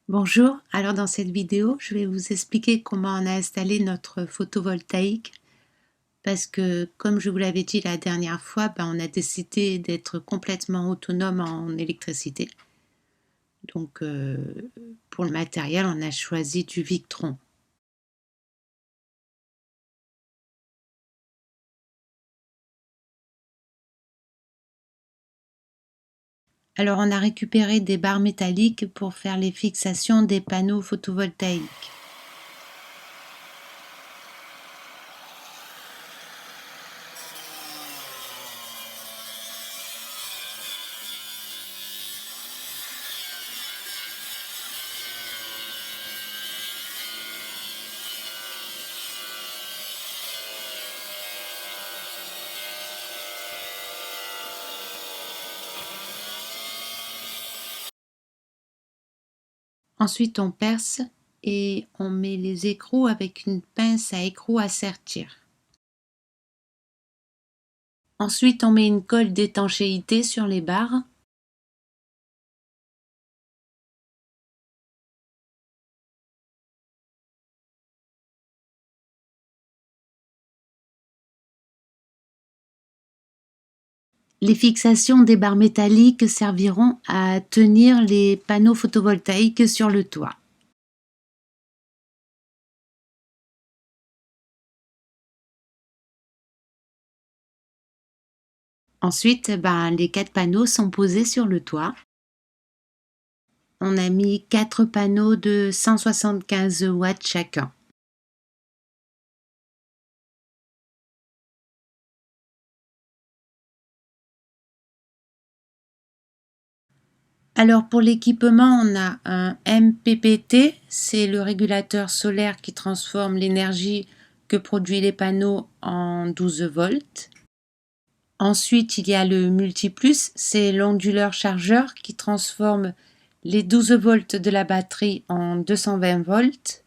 Bonjour, alors dans cette vidéo, je vais vous expliquer comment on a installé notre photovoltaïque parce que, comme je vous l'avais dit la dernière fois, on a décidé d'être complètement autonome en électricité. Donc, pour le matériel, on a choisi du Victron. Alors, on a récupéré des barres métalliques pour faire les fixations des panneaux photovoltaïques. Ensuite, on perce et on met les écrous avec une pince à écrou à sertir. Ensuite, on met une colle d'étanchéité sur les barres. Les fixations des barres métalliques serviront à tenir les panneaux photovoltaïques sur le toit. Ensuite, les 4 panneaux sont posés sur le toit. On a mis 4 panneaux de 175 watts chacun. Alors pour l'équipement, on a un MPPT, c'est le régulateur solaire qui transforme l'énergie que produisent les panneaux en 12 volts. Ensuite, il y a le Multiplus, c'est l'onduleur chargeur qui transforme les 12 volts de la batterie en 220 volts.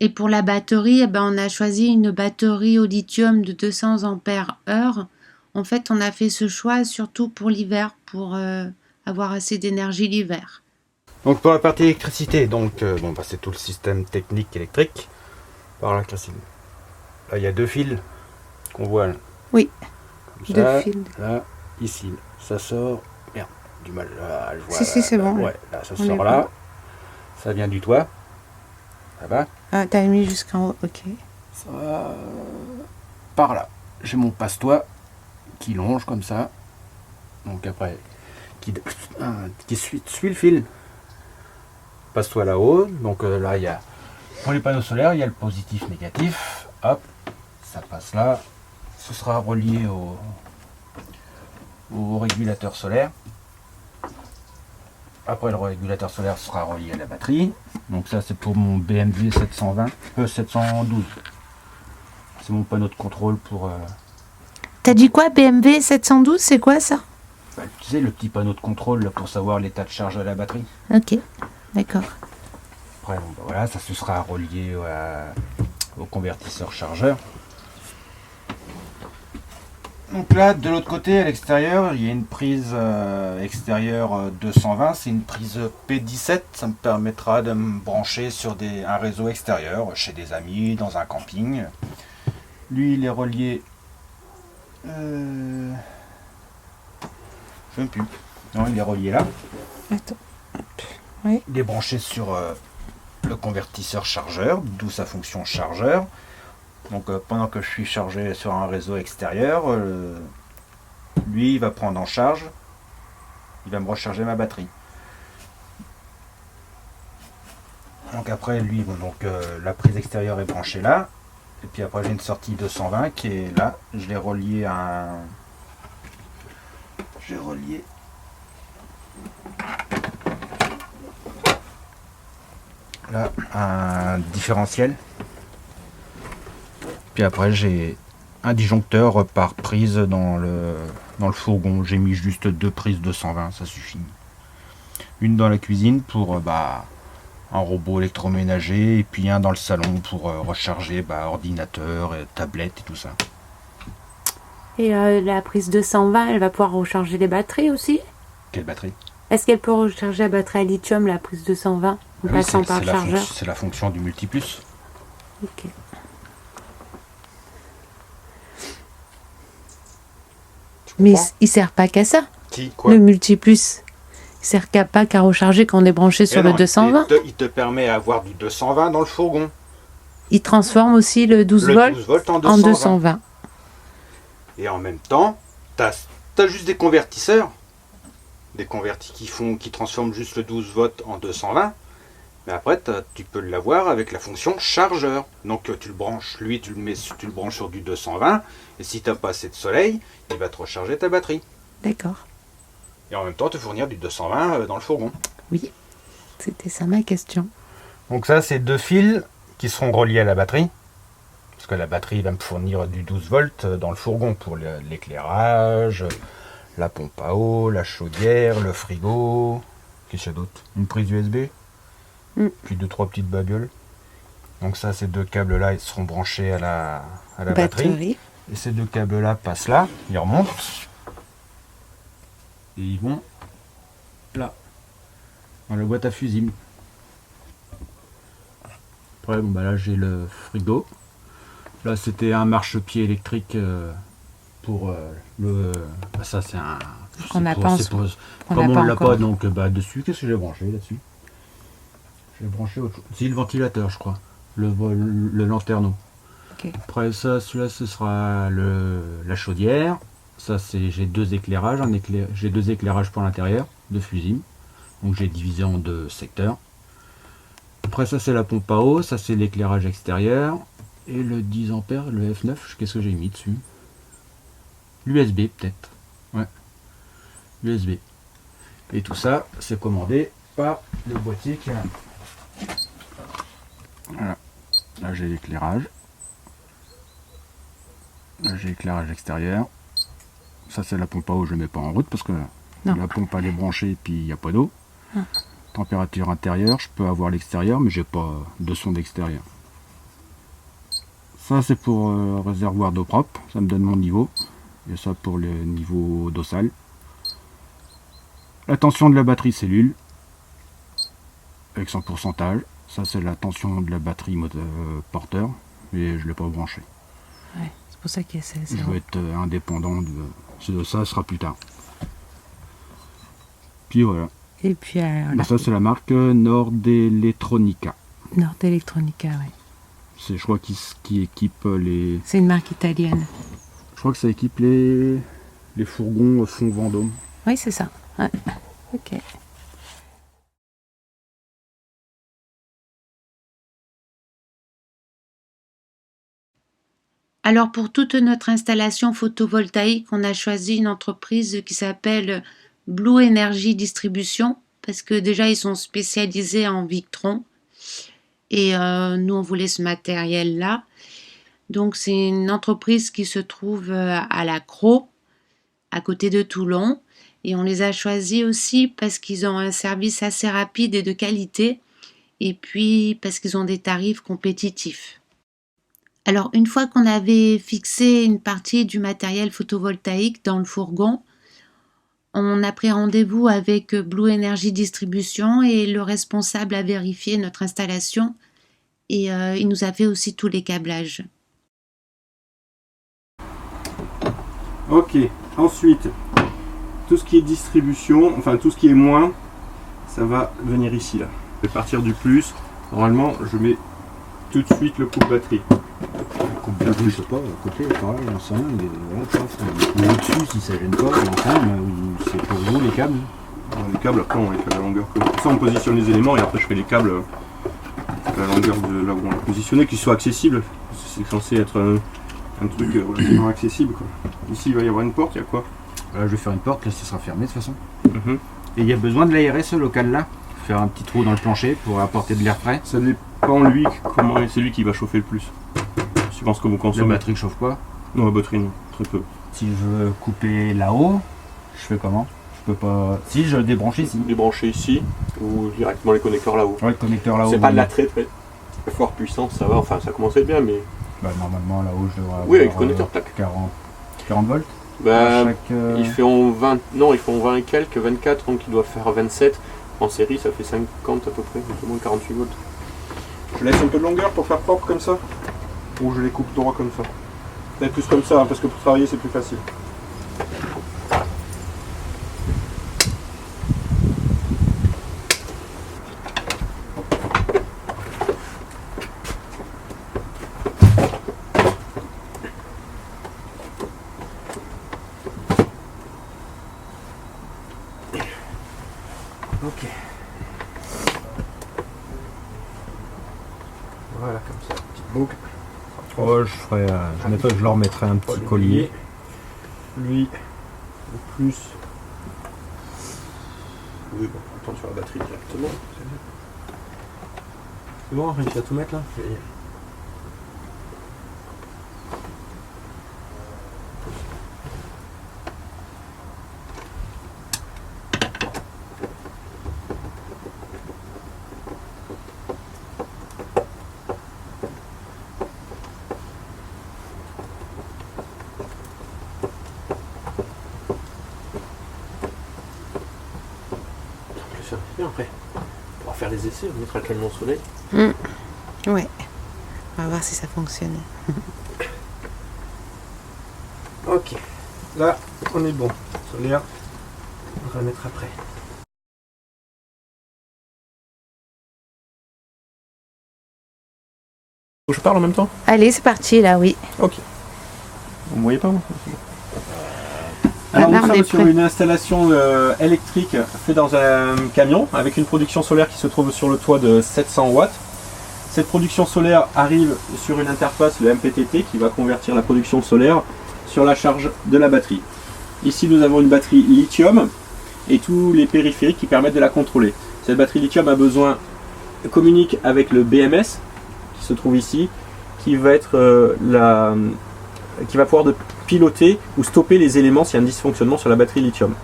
Et pour la batterie, on a choisi une batterie au lithium de 200 ampères heure. En fait, on a fait ce choix surtout pour l'hiver, pour avoir assez d'énergie l'hiver. Donc pour la partie électricité, c'est tout le système technique électrique. Par là, Christine. Là, il y a 2 fils qu'on voit là. Oui, Comme 2 ça, fils. là, ici, ça sort. Merde, du mal à le voir. Si, c'est bon. Ouais, là, ça sort là. Ça vient du toit. Là-bas. Ah, t'as mis jusqu'en haut, ok. Ça, par là. J'ai mon passe-toit qui longe comme ça. Donc après, qui suit le fil. Passe-toit là-haut. Donc là, il y a, pour les panneaux solaires, il y a le positif, négatif. Hop, ça passe là. Ce sera relié au régulateur solaire. Après, le régulateur solaire sera relié à la batterie. Donc ça, c'est pour mon BMW 712. C'est mon panneau de contrôle pour... T'as dit quoi, BMW 712, c'est quoi ça? Tu sais, le petit panneau de contrôle là, pour savoir l'état de charge de la batterie. Ok, d'accord. Après, voilà, ça se sera relié au convertisseur chargeur. Donc là, de l'autre côté, à l'extérieur, il y a une prise extérieure 220. C'est une prise P17. Ça me permettra de me brancher sur un réseau extérieur, chez des amis, dans un camping. Lui, il est relié... je ne sais même plus. Non, il est relié là. Attends. Oui. Il est branché sur le convertisseur chargeur, d'où sa fonction chargeur. Donc pendant que je suis chargé sur un réseau extérieur, lui il va prendre en charge, il va me recharger ma batterie. Donc après lui, la prise extérieure est branchée là, et puis après j'ai une sortie 220 qui est là. Je l'ai relié à un... J'ai relié... Là, un différentiel. Puis après j'ai un disjoncteur par prise dans le fourgon. J'ai mis juste 2 prises 220, ça suffit. Une dans la cuisine pour un robot électroménager, et puis un dans le salon pour recharger ordinateur, tablette et tout ça. Et la prise 220, elle va pouvoir recharger les batteries aussi? Quelle batterie? Est-ce qu'elle peut recharger la batterie à lithium, la prise 220? en Oui, passant par le chargeur. c'est la fonction du multiplus. Ok. Mais il sert pas qu'à ça. Si, quoi? Le multiplus, il sert pas qu'à recharger quand on est branché sur le 220. Il te permet d'avoir du 220 dans le fourgon. Il transforme aussi le 12 volts 12 volts en en 220. 220. Et en même temps, tu as juste des convertisseurs. Des convertis qui transforment juste le 12 volts en 220. Mais après, tu peux l'avoir avec la fonction chargeur. Donc tu le branches, lui, tu le branches sur du 220. Et si tu n'as pas assez de soleil, il va te recharger ta batterie. D'accord. Et en même temps, te fournir du 220 dans le fourgon. Oui, c'était ça ma question. Donc ça, c'est 2 fils qui seront reliés à la batterie. Parce que la batterie va me fournir du 12 volts dans le fourgon pour l'éclairage, la pompe à eau, la chaudière, le frigo. Qu'est-ce qu'il y a d'autre? Une prise USB. Puis 2-3 petites babioles. Donc ça, ces 2 câbles-là, ils seront branchés à la batterie. Et ces 2 câbles-là passent là, ils remontent. Et ils vont là, dans la boîte à fusibles. Après, bon, bah là, j'ai le frigo. Là, c'était un marchepied électrique pour le... Bah, ça, c'est un... On n'a pas comme on l'a pas, donc bah, dessus, qu'est-ce que j'ai branché là-dessus? J'ai branché autre chose. C'est le ventilateur, je crois. Le lanterneau. Okay. Après ça, celui-là, ce sera la chaudière. Ça, c'est j'ai 2 éclairages. J'ai 2 éclairages pour l'intérieur, 2 fusibles. Donc j'ai divisé en 2 secteurs. Après ça, c'est la pompe à eau. Ça, c'est l'éclairage extérieur. Et le 10 ampères, le F9, qu'est-ce que j'ai mis dessus? L'USB, peut-être. Ouais. USB. Et tout ça, c'est commandé par le boîtier qui est là. Voilà. Là, j'ai l'éclairage. Là, j'ai l'éclairage extérieur. Ça, c'est la pompe à eau, je ne mets pas en route parce que la pompe elle est branchée et puis il n'y a pas d'eau. Température intérieure, je peux avoir l'extérieur, mais j'ai pas de son d'extérieur. Ça, c'est pour réservoir d'eau propre, ça me donne mon niveau. Et ça pour le niveau d'eau sale. La tension de la batterie cellule, avec son pourcentage. Ça, c'est la tension de la batterie porteur, mais je ne l'ai pas branché. Ouais, c'est pour ça qu'il y a ça. Je veux être indépendant de ça, sera plus tard. Puis voilà. Et puis voilà. Ça, c'est la marque Nord Electronica. Nord Electronica, oui. Je crois qui équipe les... C'est une marque italienne. Je crois que ça équipe les fourgons fond Vendôme. Oui, c'est ça. Ouais. Ok. Alors pour toute notre installation photovoltaïque, on a choisi une entreprise qui s'appelle Blue Energy Distribution parce que déjà ils sont spécialisés en Victron et nous on voulait ce matériel-là. Donc c'est une entreprise qui se trouve à la Crau, à côté de Toulon, et on les a choisis aussi parce qu'ils ont un service assez rapide et de qualité et puis parce qu'ils ont des tarifs compétitifs. Alors, une fois qu'on avait fixé une partie du matériel photovoltaïque dans le fourgon, on a pris rendez-vous avec Blue Energy Distribution et le responsable a vérifié notre installation et il nous a fait aussi tous les câblages. Ok, ensuite, tout ce qui est distribution, enfin tout ce qui est moins, ça va venir ici là. Je vais partir du plus, normalement je mets tout de suite le coupe-batterie. Je sais pas, à côté, pareil, j'en sais rien, il est au-dessus si ça gêne pas, enfin, c'est pour vous les câbles. Les câbles, après on les fait à la longueur que... Ça on positionne les éléments et après je fais les câbles à la longueur de là où on l'a positionné, qu'ils soient accessibles. C'est censé être un truc relativement accessible quoi. Ici il va y avoir une porte, il y a quoi? Là je vais faire une porte, là ça sera fermé de toute façon. Et il y a besoin de l'aérer ce local là? Faire un petit trou dans le plancher pour apporter de l'air frais? Ça dépend lui, comment c'est lui qui va chauffer le plus. Suivant ce que vous consommez. La batterie chauffe pas? Non, la batterie non, très peu. Si je veux couper là-haut, je fais comment? Je peux pas... Si je débranche ici. Débrancher ici ou directement les connecteurs là-haut. Ouais, le connecteur là-haut. C'est pas de la très fort puissance, ça va, enfin ça commence à être bien mais... Bah normalement là-haut je devrais avoir... Oui, avec le connecteur plaque. 40 volts. Bah, ils font 20, non, ils font 20 et quelques, 24, donc ils doivent faire 27. En série, ça fait 50 à peu près, plus ou moins 48 volts. Je laisse un peu de longueur pour faire propre comme ça, ou je les coupe droit comme ça. Peut-être plus comme ça, hein, parce que pour travailler, c'est plus facile. Ok. Voilà, comme ça, petite boucle. Oh, je leur mettrai un petit collier. Lui, le plus. Oui, bon, on tourne sur la batterie directement. C'est bon, réussi à tout mettre là. Et après, on pourra faire les essais, on mettra le camion au soleil. Ouais. On va voir si ça fonctionne. Ok, là on est bon. Solaire, on va le mettre après. Je parle en même temps? Allez, c'est parti là, oui. Ok. Vous me voyez pas, moi? Alors nous sommes sur une installation électrique faite dans un camion avec une production solaire qui se trouve sur le toit de 700 watts. Cette production solaire arrive sur une interface, le MPTT, qui va convertir la production solaire sur la charge de la batterie. Ici nous avons une batterie lithium et tous les périphériques qui permettent de la contrôler. Cette batterie lithium communique avec le BMS qui se trouve ici, qui va être qui va pouvoir piloter ou stopper les éléments s'il y a un dysfonctionnement sur la batterie lithium.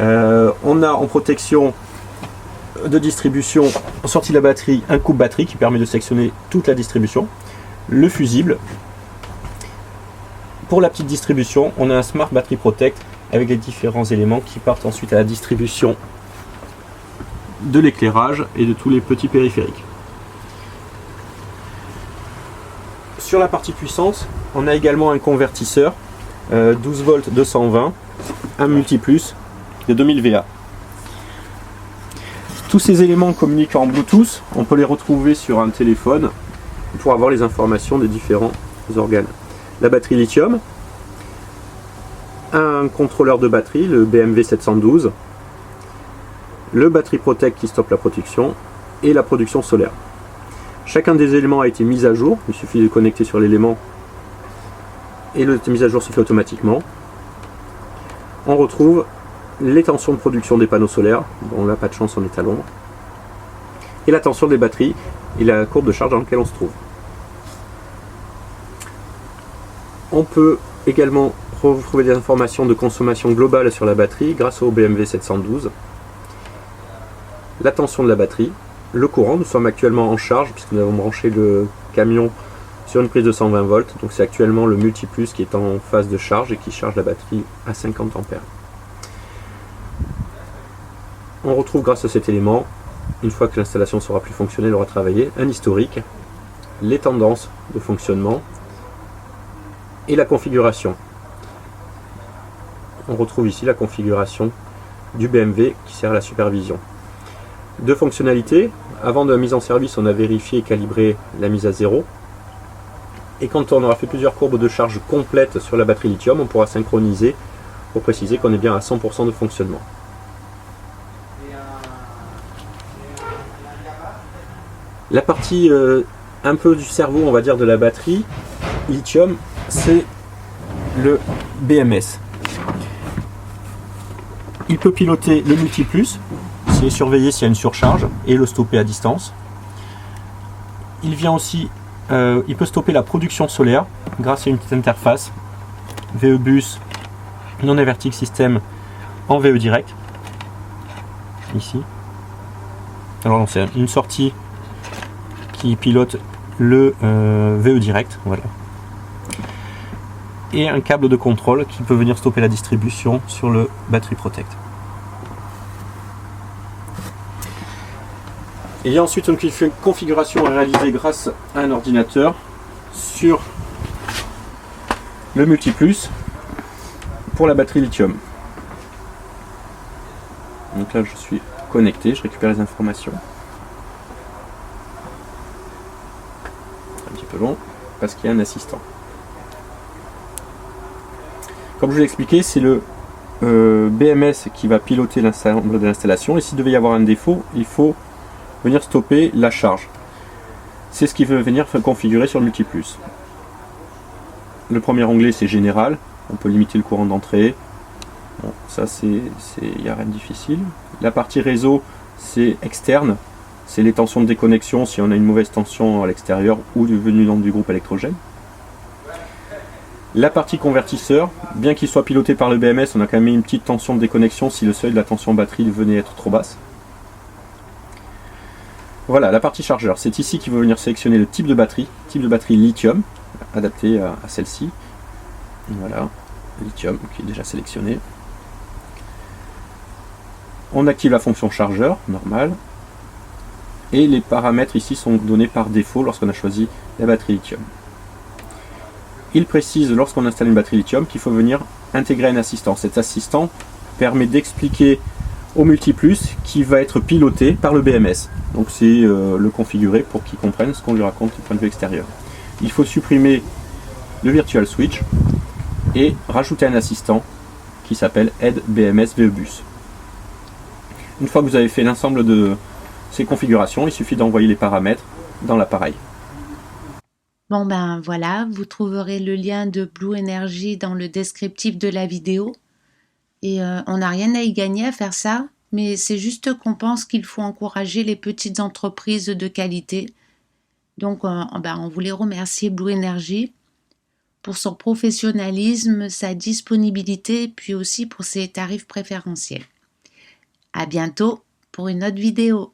On a en protection de distribution, en sortie de la batterie, un coupe-batterie qui permet de sectionner toute la distribution, le fusible. Pour la petite distribution, on a un Smart Battery Protect avec les différents éléments qui partent ensuite à la distribution de l'éclairage et de tous les petits périphériques. Sur la partie puissance, on a également un convertisseur 12 volts 220, un multiplus de 2000 VA. Tous ces éléments communiquent en Bluetooth, on peut les retrouver sur un téléphone pour avoir les informations des différents organes. La batterie lithium, un contrôleur de batterie, le BMW 712, le Battery Protect qui stoppe la production et la production solaire. Chacun des éléments a été mis à jour, il suffit de connecter sur l'élément et la mise à jour se fait automatiquement. On retrouve les tensions de production des panneaux solaires, bon là pas de chance on est à l'ombre, et la tension des batteries et la courbe de charge dans laquelle on se trouve. On peut également retrouver des informations de consommation globale sur la batterie grâce au BMW 712, la tension de la batterie, le courant. Nous sommes actuellement en charge puisque nous avons branché le camion sur une prise de 120 volts, donc c'est actuellement le multiplus qui est en phase de charge et qui charge la batterie à 50 ampères. On retrouve grâce à cet élément, une fois que l'installation sera plus fonctionnelle, aura travaillé, un historique, les tendances de fonctionnement et la configuration. On retrouve ici la configuration du BMW qui sert à la supervision. Deux fonctionnalités. Avant de la mise en service, on a vérifié et calibré la mise à zéro. Et quand on aura fait plusieurs courbes de charge complètes sur la batterie lithium, on pourra synchroniser pour préciser qu'on est bien à 100% de fonctionnement. La partie un peu du cerveau, on va dire, de la batterie lithium, c'est le BMS. Il peut piloter le multiplus, c'est surveiller s'il y a une surcharge et le stopper à distance. Il vient aussi, il peut stopper la production solaire grâce à une petite interface VE Bus non Evertic System en VE direct. Ici. Alors c'est une sortie qui pilote le VE direct, voilà. Et un câble de contrôle qui peut venir stopper la distribution sur le Battery Protect. Il y a ensuite une configuration à réaliser grâce à un ordinateur sur le Multiplus pour la batterie lithium. Donc là je suis connecté, je récupère les informations. Un petit peu long parce qu'il y a un assistant. Comme je vous l'ai expliqué, c'est le BMS qui va piloter l'ensemble de l'installation, et s'il devait y avoir un défaut, il faut venir stopper la charge. C'est ce qu'il veut venir configurer sur le Multiplus. Le premier onglet c'est général, on peut limiter le courant d'entrée. Bon, ça il n'y a rien de difficile. La partie réseau c'est externe, c'est les tensions de déconnexion si on a une mauvaise tension à l'extérieur ou venue du groupe électrogène. La partie convertisseur, bien qu'il soit piloté par le BMS, on a quand même une petite tension de déconnexion si le seuil de la tension batterie venait être trop basse. Voilà, la partie chargeur, c'est ici qu'il va venir sélectionner le type de batterie lithium, adapté à celle-ci. Voilà, lithium qui est déjà sélectionné. On active la fonction chargeur, normal. Et les paramètres ici sont donnés par défaut lorsqu'on a choisi la batterie lithium. Il précise lorsqu'on installe une batterie lithium qu'il faut venir intégrer un assistant. Cet assistant permet d'expliquer au Multiplus qui va être piloté par le BMS. Donc c'est le configurer pour qu'il comprenne ce qu'on lui raconte du point de vue extérieur. Il faut supprimer le Virtual Switch et rajouter un assistant qui s'appelle Aide BMS VEBus. Une fois que vous avez fait l'ensemble de ces configurations, il suffit d'envoyer les paramètres dans l'appareil. Bon ben voilà, vous trouverez le lien de Blue Energy dans le descriptif de la vidéo. Et on n'a rien à y gagner à faire ça, mais c'est juste qu'on pense qu'il faut encourager les petites entreprises de qualité. Donc on voulait remercier Blue Energy pour son professionnalisme, sa disponibilité, puis aussi pour ses tarifs préférentiels. À bientôt pour une autre vidéo.